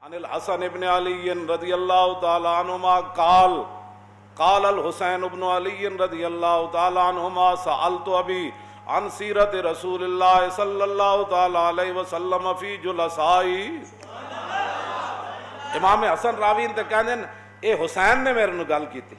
عن الحسن ابن علی رضی اللہ تعالی عنہما قال الحسین ابن علی رضی اللہ تعالی عنہما سألت ابی عن سیرت رسول اللہ صلی اللہ تعالی علیہ وسلم فی جلسائی. امام حسن راوی تے کہندے اے حسین نے میرے نو گل کیتی,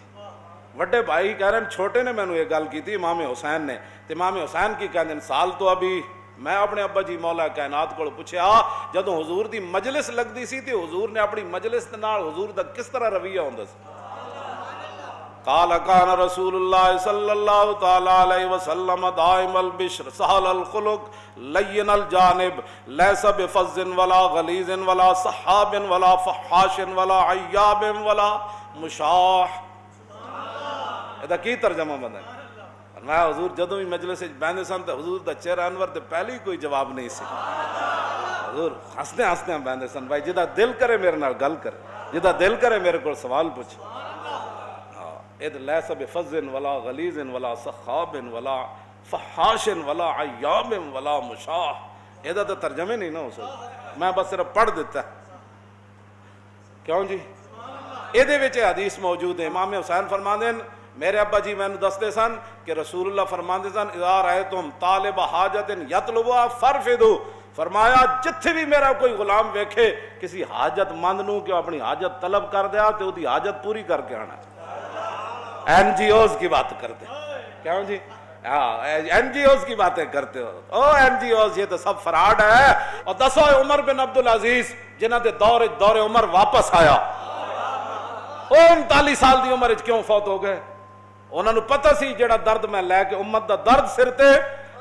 وڈے بھائی کہہ رہے ہیں چھوٹے نے مینوں یہ گل کیتی امام حسین نے. تے امام حسین کی کہندے سال تو ابھی میں اپنے ابا جی مولا کائنات کو پوچھا جدوں حضور دی مجلس لگدی سی تے حضور نے اپنی مجلس دے نال حضور دا کس طرح رویہ ہوندا سی. قال كان رسول الله صلى الله تعالى عليه وسلم دائم البشر سهل الخلق لين الجانب ليس بفظ ولا غليظ ولا صحاب ولا فحاش ولا عياب ولا مشاح. ادا کی ترجمہ بندا ہے. میں حضور جدوں بھی مجلس وچ بیٹھے سن تے حضور دا چہرہ انور تے پہلے ہی کوئی جواب نہیں سی. حضور ہستے ہستے بیٹھے سن, بھائی جدا دل کرے میرے نال گل کرے, جدا دل کرے میرے کو سوال پوچھ. اذ ليس بفظ ولا غلیظ ولا سخاب ولا فحاش ولا عیاب ولا مشاح. یہ تو ترجمے نہیں نہ ہو سکتا, میں بس صرف پڑھ دیتا. کیوں جی یہ حدیث موجود ہے. امام حسین فرماندے ہیں میرے ابا جی میں دستے سن کہ رسول اللہ فرماندے سن اذا رأیتم طالب حاجت یطلبها فرفدوا. فرمایا جتھے بھی میرا کوئی غلام ویکھے کسی حاجت مند نو کہ اپنی حاجت طلب کر دیا تو دی حاجت پوری کر کے آنا. این جی اوز کی بات کرتے کیوں جی, این جی اوز کی باتیں کرتے ہو. او این جی اوز یہ تو سب فراڈ ہے. اور دسو عمر بن عبدالعزیز جنہ دے دور عمر واپس آیا, او 39 سال دی عمر کیوں فوت ہو گئے؟ انہوں نے پتہ سی جڑا درد میں لے کے امت دا درد سر تے.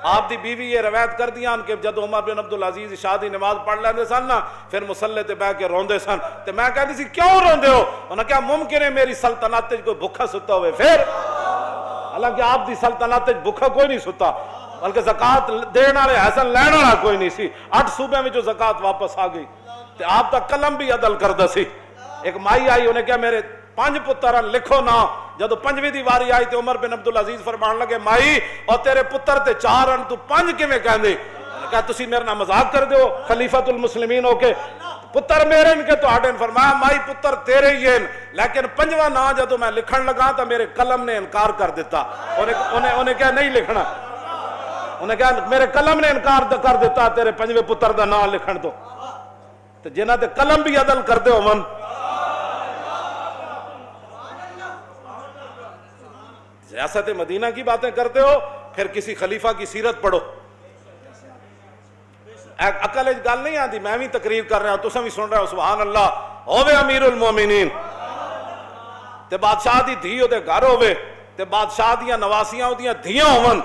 آپ دی بیوی یہ روایت کر دیاں کہ جب عمر بن عبدالعزیز شادی نماز پڑھ لیندے سن نا پھر مصلے تے بیٹھ کے روندے سن. تے میں کہندی سی کیوں روندے ہو؟ انہاں کہا ممکن ہے میری سلطنت وچ کوئی بھوکا ستا ہوئے. پھر حالانکہ آپ دی سلطنت وچ بھوکا کوئی نہیں ستا, بلکہ زکات دین والے حسن لین والا کوئی نہیں سی. 8 صوبے وچوں زکات واپس آ گئی تے آپ دا قلم بھی عدل کردا سی. ایک مائی آئی, انہیں کہا میرے 5 پتر لکھو نا. جدو 5ویں دی واری آئی تے عمر بن عبدالعزیز فرمان لگے مائی اور تیرے پتر تے 4 تو 5 کیویں کہندے؟ کہا تسی میرے نال مذاق کر دیو خلیفۃ المسلمین ہو کے پتر میرے ان کے تہاڈے. فرمایا مائی پتر تیرے ہی ہیں, لیکن 5واں نا جدو میں لکھن لگا تو میرے قلم نے انکار کر دیتا. انہیں کہا نہیں لکھنا, انہیں کہا میرے قلم نے انکار کر دیتا تیرے 5ویں پتر دا نا لکھن تو. تے جنہاں تے قلم بھی عدل کردے ہون. ریاست مدینہ کی باتیں کرتے ہو, پھر کسی خلیفہ کی سیرت پڑھو. عقل وچ گل نہیں آتی. میں بھی تقریر کر رہا ہوں, تساں بھی سن رہے ہو. سبحان اللہ ہوے امیر المومنین تے بادشاہ دی دھی او دے گھر ہوے تے بادشاہ دیاں نواسیاں اودیاں دھیاں ہون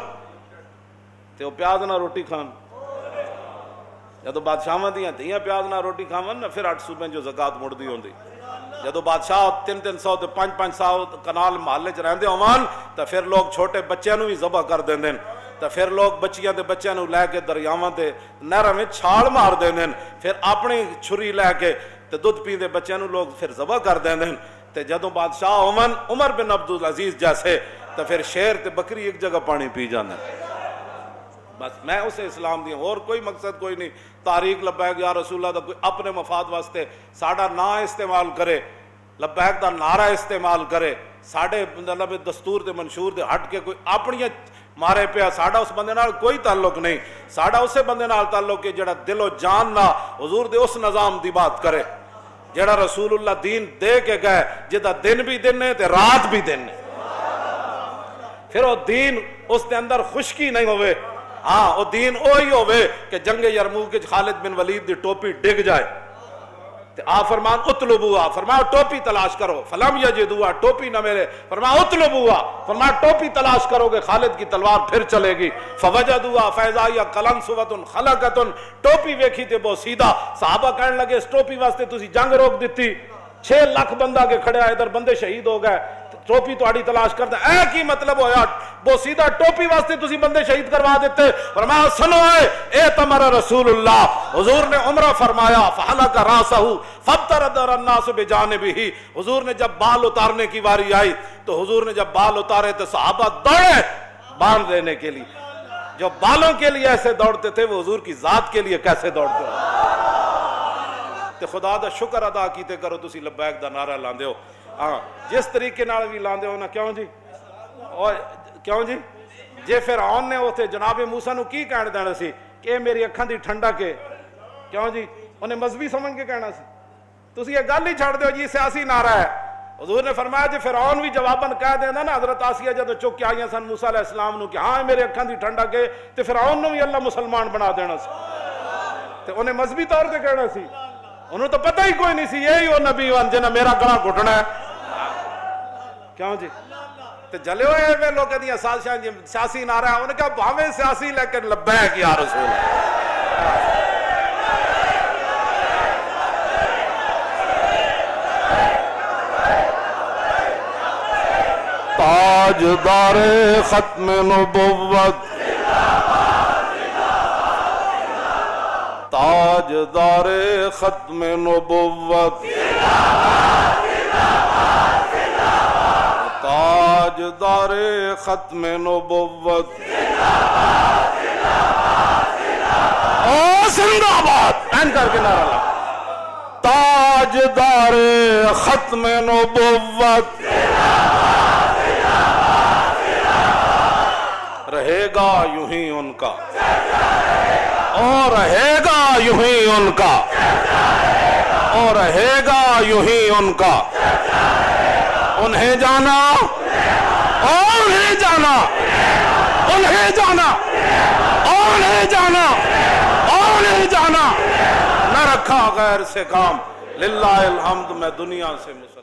تے او پیاز نہ روٹی کھان. جدو بادشاہاں دیاں دھیاں پیاز نہ روٹی کھاون نا پھر 8 صوبے جو زکات مڑدی ہوندی. جدو بادشاہ 300 تے 500 کنال محلے چ رہندے ہوون تو پھر لوگ چھوٹے بچیاں نو بھی ذبح کر دیندے. تو پھر لوگ بچیاں تے بچیاں نو لے کے دریاواں تے نہراں وچ چھال مار دیندے. پھر اپنی چھری لے کے تے دودھ پیندے بچیاں نو لوگ پھر ذبح کر دیندے. تے جدو بادشاہ ہوون عمر بن عبدالعزیز جیسے تو پھر شیر تے بکری ایک جگہ پانی پی جاندے. بس میں اسے اسلام دی اور کوئی مقصد کوئی نہیں. تاریخ لبیک یا رسول اللہ دا کوئی اپنے مفاد واسطے ساڈا نا استعمال کرے, لبیک دا نعرہ استعمال کرے, ساڈے مطلب دستور تے منشور دے ہٹ کے کوئی اپنی مارے پیا. ساڈا اس بندے نال کوئی تعلق نہیں. ساڈا اسے بندے نال تعلق ہے جڑا دل و جان نہ حضور دے اس نظام دی بات کرے جڑا رسول اللہ دین دے کے گئے, جدا دن بھی دن ہے تے رات بھی دن ہے. پھر وہ دین اس دے اندر خشکی نہیں ہوئے. ہاں وہ دین وہی ہوئے کہ جنگ یرموک خالد بن ولید دی ٹوپی ڈگ جائے تے آپ فرمان اطلبوا, فرمایا ٹوپی تلاش کرو. فلم یجدوا, ٹوپی نہ ملے. فرمایا اطلبوا, فرمایا ٹوپی تلاش کرو گے خالد کی تلوار پھر چلے گی. فوجدوا فیضا یا قلنسوۃ خلقۃ, ٹوپی ویکھی تے بہت سیدھا. صحابہ کہنے لگے اس ٹوپی واسطے تسی جنگ روک دیتی, 6 لاکھ بندہ کے کھڑے ادھر بندے شہید ہو گئے, ٹوپی تہاڈی تلاش کردا. اے کی مطلب ہویا وہ سیدھا ٹوپی واسطے تسی بندے شہید کروا دیتے؟ فرمایا سنو اے تمہارا رسول اللہ. حضور نے عمرہ فرمایا فحلق راسہ فابترد الناس بجانبہ. حضور نے جب بال اتارنے کی واری آئی تو حضور نے جب بال اتارے تو صحابہ دوڑے بال دینے کے لیے. جو بالوں کے لیے ایسے دوڑتے تھے وہ حضور کی ذات کے لیے کیسے دوڑتے ہیں. تے خدا دا شکر ادا کیتے کرو تسی لبیک دا نعرہ لاندے ہو ہاں جس طریقے نال بھی لاندے ہو نا کیوں جی اور کیوں جی جے فرعون نے اوتھے جناب موسیٰ نو کی کہن دینا سی کہ میری اکھاں دی ٹھنڈا کے کیوں جی انہیں مذہبی سمجھ کے کہنا سی تسی یہ گل ہی چھڑ دے ہو جی سیاسی نعرہ ہے حضور نے فرمایا جی فرعون بھی جواباً کہہ دینا نا حضرت آسیہ جدو چک کے آئیاں سن موسیٰ علیہ السلام نو کہ ہاں میرے اکھاں دی ٹھنڈا کے تے فرعون نو بھی اللہ مسلمان بنا دینا سی تے انہیں مذہبی طور تے کہنا سی انہوں تو پتہ ہی کوئی نہیں سی یہی وہ نبی وان جنہ میرا گلا گھٹنا ہے کیوں جی تے جلے ہوئے میں لوگ دیا سیاسی نعرہ ہے انہوں نے کہا بھاویں سیاسی لیکن لبیک یا رسول تاجدار ختم نبوت تاجدار ختم نبوت تاجدار ختم نبوت او زندہ باد این کر کے نعرہ لا تاجدار ختم نبوت رہے گا یوں ہی ان کا اور رہے گا یوں ہی ان کا اور رہے گا یوں ہی ان کا انہیں جانا اور انہیں جانا انہیں جانا اور انہیں جانا اور انہیں جانا نہ رکھا غیر سے کام للہ الحمد میں دنیا سے مسلمان